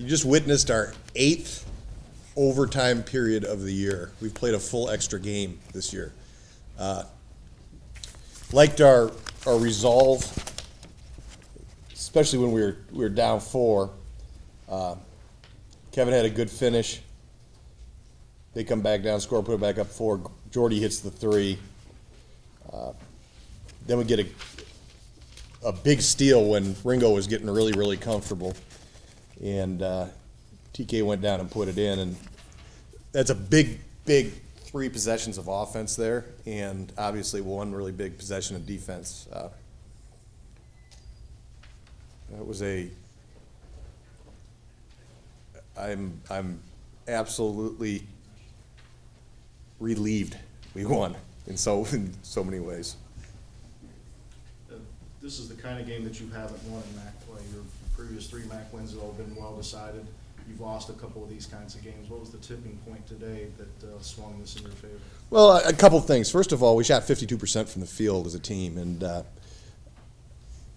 You just witnessed our 8th overtime period of the year. We've played a full extra game this year. Liked our resolve, especially when we were down 4. Kevin had a good finish. They come back down, score, put it back up 4. Jordy hits the 3. Then we get a big steal when Ringo was getting really, really comfortable. And TK went down and put it in. And that's a big 3 possessions of offense there, and obviously 1 really big possession of defense. That was I'm absolutely relieved we won in so many ways. This is the kind of game that you haven't won in MAC play. Your previous 3 MAC wins have all been well decided. You've lost a couple of these kinds of games. What was the tipping point today that swung this in your favor? Well, a couple things. First of all, we shot 52% from the field as a team, and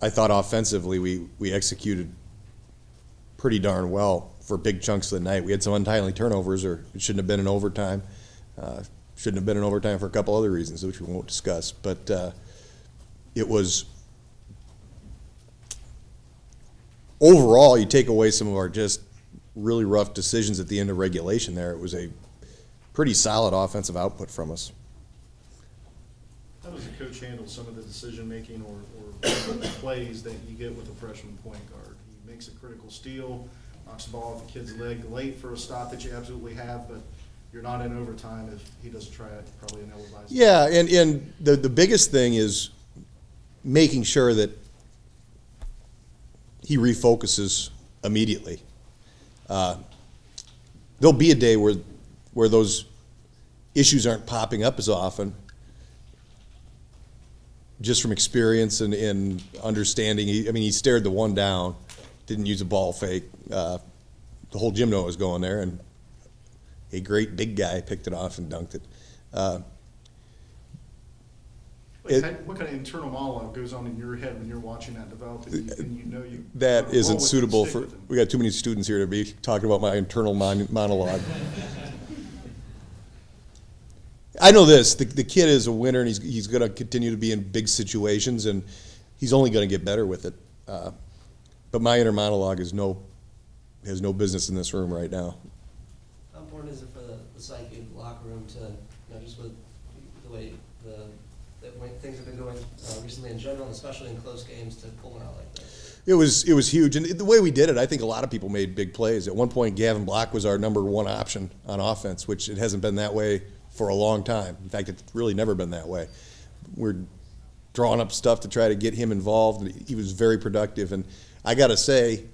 I thought offensively we executed pretty darn well for big chunks of the night. We had some untimely turnovers, or it shouldn't have been in overtime. Shouldn't have been in overtime for a couple other reasons, which we won't discuss. But it was overall, you take away some of our just really rough decisions at the end of regulation there. It was a pretty solid offensive output from us. How does the coach handle some of the decision-making or plays that you get with a freshman point guard? He makes a critical steal, knocks the ball off the kid's leg late for a stop that you absolutely have, but you're not in overtime. If he doesn't try it, probably an ill-advised. Yeah, and the biggest thing is making sure that he refocuses immediately. There'll be a day where those issues aren't popping up as often, just from experience and understanding. He stared the one down, didn't use a ball fake. The whole gym knew it was going there, and a great big guy picked it off and dunked it. What kind of internal monologue goes on in your head when you're watching that develop and you know you that isn't suitable for? We got too many students here to be talking about my internal monologue. I know this: the kid is a winner, and he's going to continue to be in big situations, and he's only going to get better with it. But my inner monologue has no business in this room right now. How important is it for the psyche of the locker room to, just with the way things have been going recently in general, and especially in close games, to pull one out like that? It was huge, and the way we did it, I think a lot of people made big plays. At one point, Gavin Block was our #1 option on offense, which it hasn't been that way for a long time. In fact, it's really never been that way. We're drawing up stuff to try to get him involved, and he was very productive. And I got to say,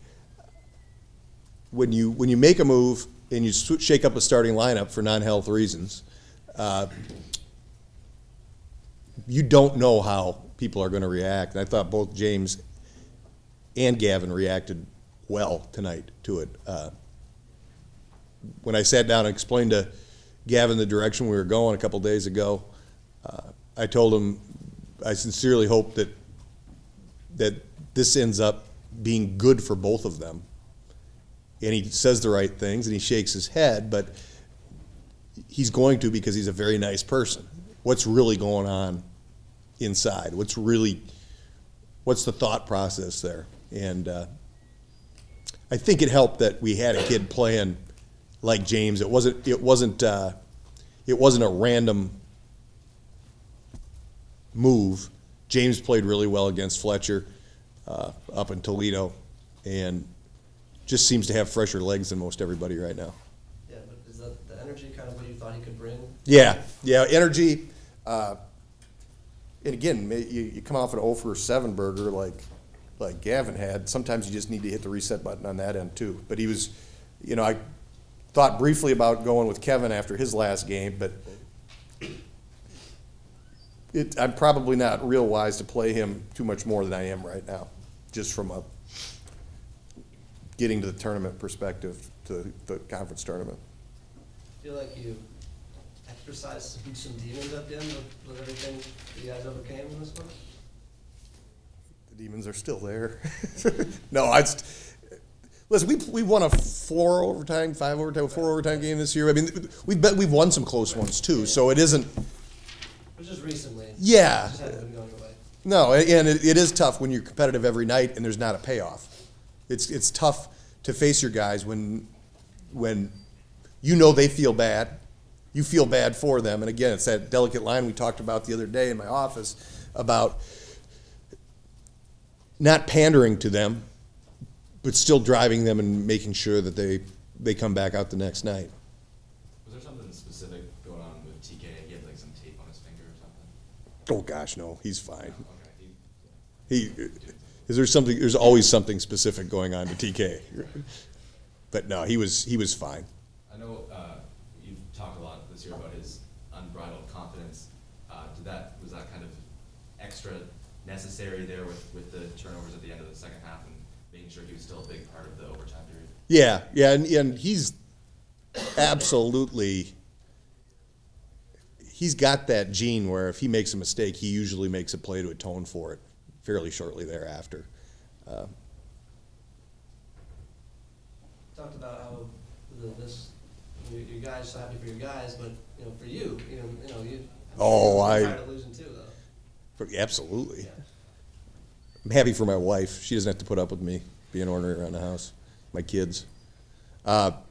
when you make a move and you shake up a starting lineup for non-health reasons, you don't know how people are going to react. And I thought both James and Gavin reacted well tonight to it. When I sat down and explained to Gavin the direction we were going a couple days ago, I told him I sincerely hope that this ends up being good for both of them. And he says the right things, and he shakes his head, but he's going to, because he's a very nice person. What's really going on inside? What's the thought process there? And I think it helped that we had a kid playing like James. It wasn't a random move. James played really well against Fletcher up in Toledo, and just seems to have fresher legs than most everybody right now. Yeah, but is that the energy kind of what you thought he could bring? Yeah, energy. And again, you come off an 0-for-7 burger like Gavin had. Sometimes you just need to hit the reset button on that end too. But he was, I thought briefly about going with Kevin after his last game, but I'm probably not real wise to play him too much more than I am right now, just from a getting to the tournament perspective, to the conference tournament. I feel like you exercised some demons at the end with everything you guys overcame in this one? The demons are still there. No, Listen, we won a 4 overtime, 5 overtime, 4 overtime game this year. I mean, we've won some close ones too. So it isn't. It was just recently. Yeah. It just hasn't been going away. No, and it is tough when you're competitive every night and there's not a payoff. It's tough to face your guys when you know they feel bad, you feel bad for them, and again, it's that delicate line we talked about the other day in my office about not pandering to them, but still driving them and making sure that they come back out the next night. Was there something specific going on with TK? He had like some tape on his finger or something? Oh gosh, no, he's fine. Okay. There's always something specific going on to TK. But no, he was fine. I know you've talked a lot this year about his unbridled confidence. Was that kind of extra necessary there with the turnovers at the end of the second half and making sure he was still a big part of the overtime period? Yeah, and he's absolutely, he's got that gene where if he makes a mistake, he usually makes a play to atone for it fairly shortly thereafter. Talked about how you guys so happy for your guys, but for you, you. Oh, I'm tired of losing too, though. Absolutely. Yeah. I'm happy for my wife. She doesn't have to put up with me being ornery around the house. My kids. What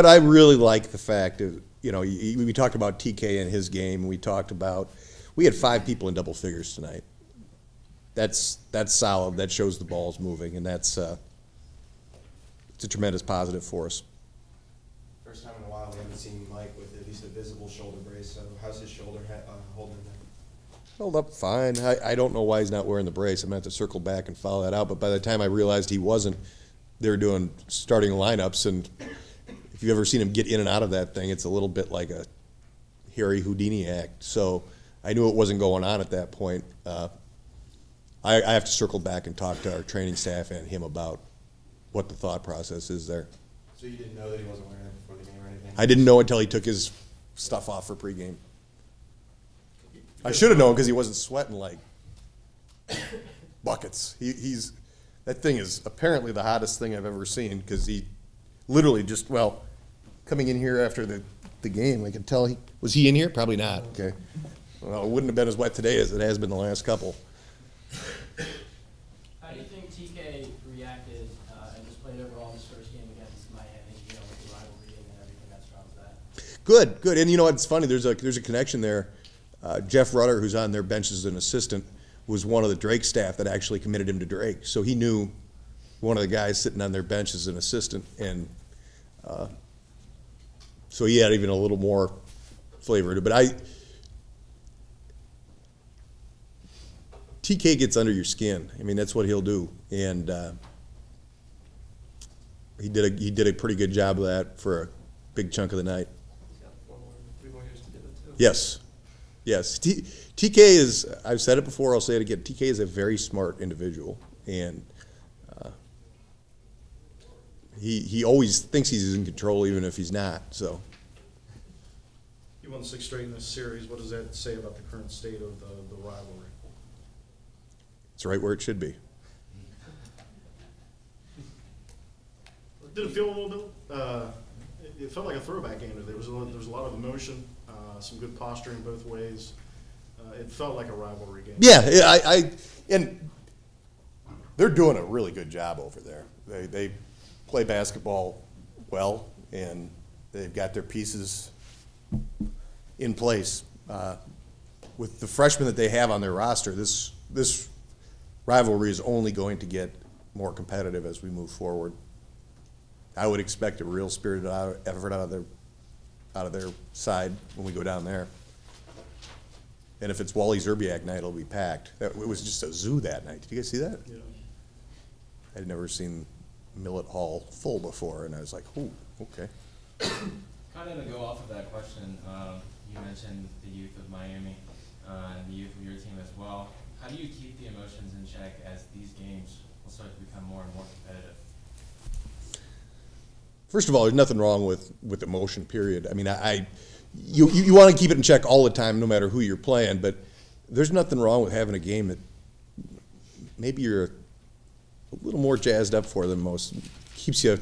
I really like the fact of, we talked about TK and his game. We had 5 people in double figures tonight. That's solid. That shows the ball's moving, and it's a tremendous positive for us. First time in a while we haven't seen Mike with at least a visible shoulder brace. So how's his shoulder holding there? Held up fine. I don't know why he's not wearing the brace. I'm going to have to circle back and follow that out. But by the time I realized he wasn't, they were doing starting lineups, and if you've ever seen him get in and out of that thing, it's a little bit like a Harry Houdini act. So I knew it wasn't going on at that point. I have to circle back and talk to our training staff and him about what the thought process is there. So you didn't know that he wasn't wearing it before the game or anything? I didn't know until he took his stuff off for pregame. I should have known because he wasn't sweating like buckets. That thing is apparently the hottest thing I've ever seen because he literally just, coming in here after the game, I could tell was he in here? Probably not. Okay. Well, it wouldn't have been as wet today as it has been the last couple. How do you think TK reacted and just played overall this first game against Miami, with the rivalry and everything that surrounds that? Good. And it's funny, there's a connection there. Jeff Rutter, who's on their bench as an assistant, was one of the Drake staff that actually committed him to Drake. So he knew one of the guys sitting on their bench as an assistant, and so he had even a little more flavor to it. But TK gets under your skin. I mean, that's what he'll do, and he did a pretty good job of that for a big chunk of the night. He's got 3 more years to do it too. Yes. TK is, I've said it before, I'll say it again, TK is a very smart individual, and he always thinks he's in control even if he's not. So You won 6 straight in this series. What does that say about the current state of the rivalry? it's right where it should be. Did it feel a little bit? It felt like a throwback game. There was a lot of emotion, some good posturing both ways. It felt like a rivalry game. Yeah, and they're doing a really good job over there. They play basketball well, and they've got their pieces in place. With the freshmen that they have on their roster, this rivalry is only going to get more competitive as we move forward. I would expect a real spirited effort out of their side when we go down there. And if it's Wally Zerbiak night, it'll be packed. It was just a zoo that night. Did you guys see that? Yeah. I'd never seen Millett Hall full before, and I was like, "Ooh, okay." Kind of to go off of that question, you mentioned the youth of Miami and the youth of your team as well. How do you keep the emotions in check as these games will start to become more and more competitive? First of all, there's nothing wrong with emotion, period. I mean, you want to keep it in check all the time, no matter who you're playing, but there's nothing wrong with having a game that maybe you're a little more jazzed up for than most. Keeps you,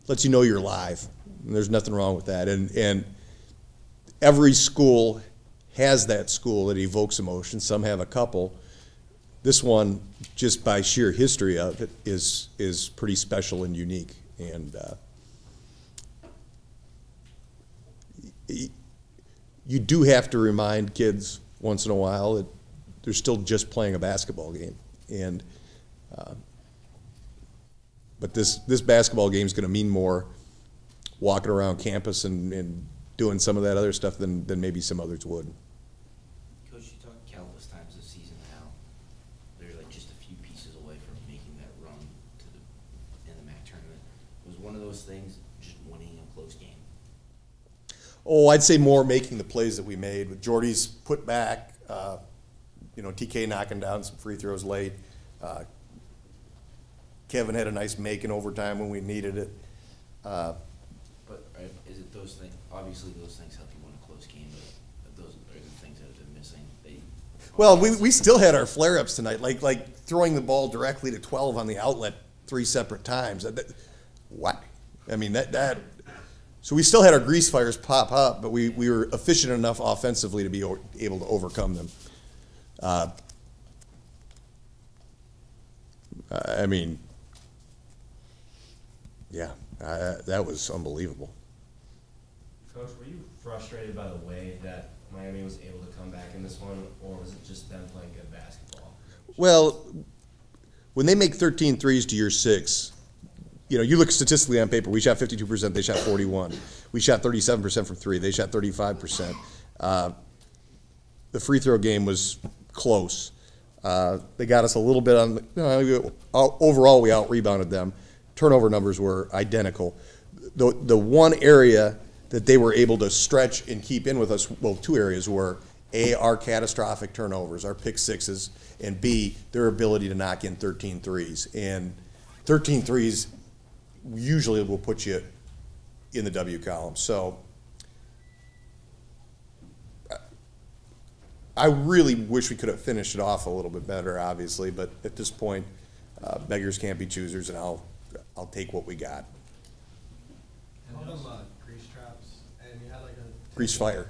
lets you know you're live. And there's nothing wrong with that. And every school has that school that evokes emotion. Some have a couple. This one, just by sheer history of it, is pretty special and unique. And you do have to remind kids once in a while that they're still just playing a basketball game. And but this basketball game is going to mean more walking around campus and doing some of that other stuff than maybe some others would. Coach, you talked countless times this season how they're like just a few pieces away from making that run to in the MAC tournament. Was one of those things just winning a close game? Oh, I'd say more making the plays that we made with Jordy's put back. TK knocking down some free throws late. Kevin had a nice make in overtime when we needed it. But is it those things? Obviously, those things help you win a close game, but those are the things that have been missing. Well, we still had our flare-ups tonight, like throwing the ball directly to 12 on the outlet 3 separate times. What? I mean, that. So we still had our grease fires pop up, but we were efficient enough offensively to be able to overcome them. I mean, yeah, that was unbelievable. Coach, were you frustrated by the way that Miami was able to come back in this one, or was it just them playing good basketball? Well, when they make 13 threes to your 6, you look statistically on paper, we shot 52%, they shot 41%. We shot 37% from 3, they shot 35%. The free throw game was close. They got us a little bit on overall we out-rebounded them. Turnover numbers were identical. The one area that they were able to stretch and keep in with us, well, 2 areas were, A, our catastrophic turnovers, our pick sixes, and B, their ability to knock in 13 threes. And 13 threes usually will put you in the W column. So I really wish we could have finished it off a little bit better, obviously, but at this point, beggars can't be choosers, and I'll take what we got. Call them grease traps, and you had like a Grease fire.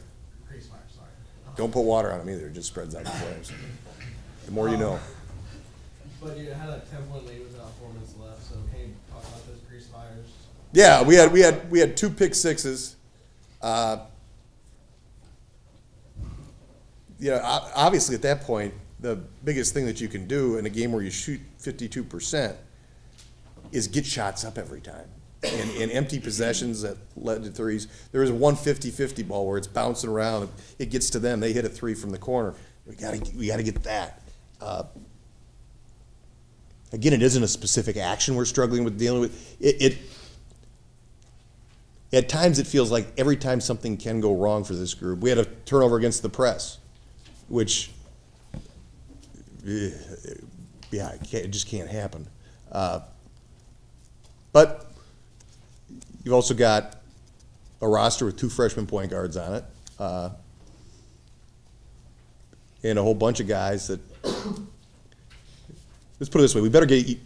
Grease fire, sorry. Don't put water on them either; it just spreads out the flames. The more you know. But you had a 10-point lead with about 4 minutes left, so can you talk about those grease fires? Yeah, we had 2 pick sixes. Obviously at that point, the biggest thing that you can do in a game where you shoot 52% is get shots up every time. And empty possessions that led to threes. There was one 50-50 ball where it's bouncing around. It gets to them. They hit a 3 from the corner. We gotta get that. Again, it isn't a specific action we're struggling with dealing with. At times it feels like every time something can go wrong for this group. We had a turnover against the press, which, it just can't happen. But you've also got a roster with 2 freshman point guards on it, and a whole bunch of guys that. Let's put it this way: we better be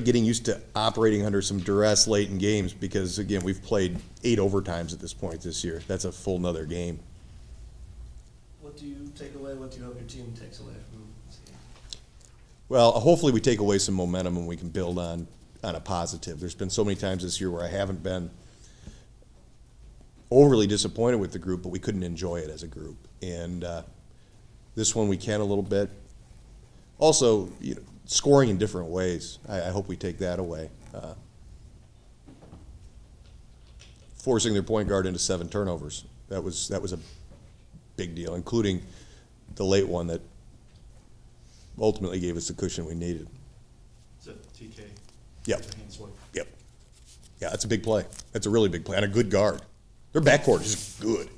getting used to operating under some duress late in games, because again, we've played 8 overtimes at this point this year. That's a full nother game. What do you take away? What do you hope your team takes away from this game? Well, hopefully we take away some momentum and we can build on a positive. There's been so many times this year where I haven't been overly disappointed with the group, but we couldn't enjoy it as a group. And this one we can a little bit. Also, scoring in different ways. I hope we take that away. Forcing their point guard into 7 turnovers. That was a big deal, including the late one that ultimately gave us the cushion we needed. Is that TK? Yep. Hand swipe. Yep. Yeah, that's a big play. That's a really big play. And a good guard. Their backcourt is good.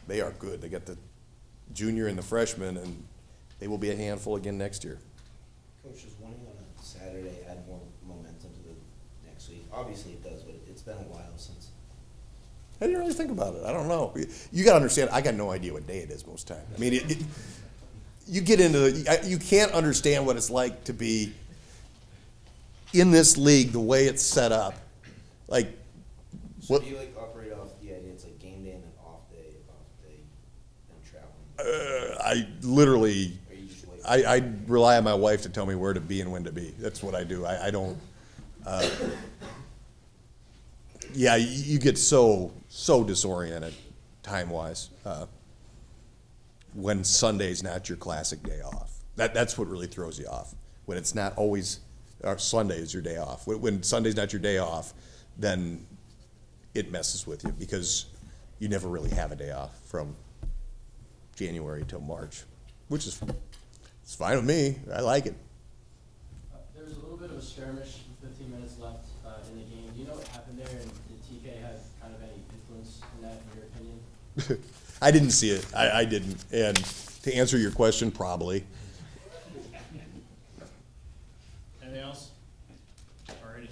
They are good. They got the junior and the freshman, and they will be a handful again next year. Coach, does winning on a Saturday add more momentum to the next week? Obviously it does, but it's been a while since. I didn't really think about it. I don't know. You got to understand, I got no idea what day it is most times. I mean, you get into you can't understand what it's like to be in this league the way it's set up. Like, So what? do you like operate off the idea it's like game day and then off day, and traveling? I literally, Or you just wait? I rely on my wife to tell me where to be and when to be. That's what I do. I don't. Yeah, you get so disoriented time-wise when Sunday's not your classic day off. That's what really throws you off. When it's not always, or Sunday is your day off. When Sunday's not your day off, then it messes with you because you never really have a day off from January till March, which is it's fine with me. I like it. There was a little bit of a skirmish with 15 minutes left in the game. Do you know what happened there, and did TK have kind of any influence in that, in your opinion? I didn't see it. I didn't. And to answer your question, probably. Anything else? Alrighty.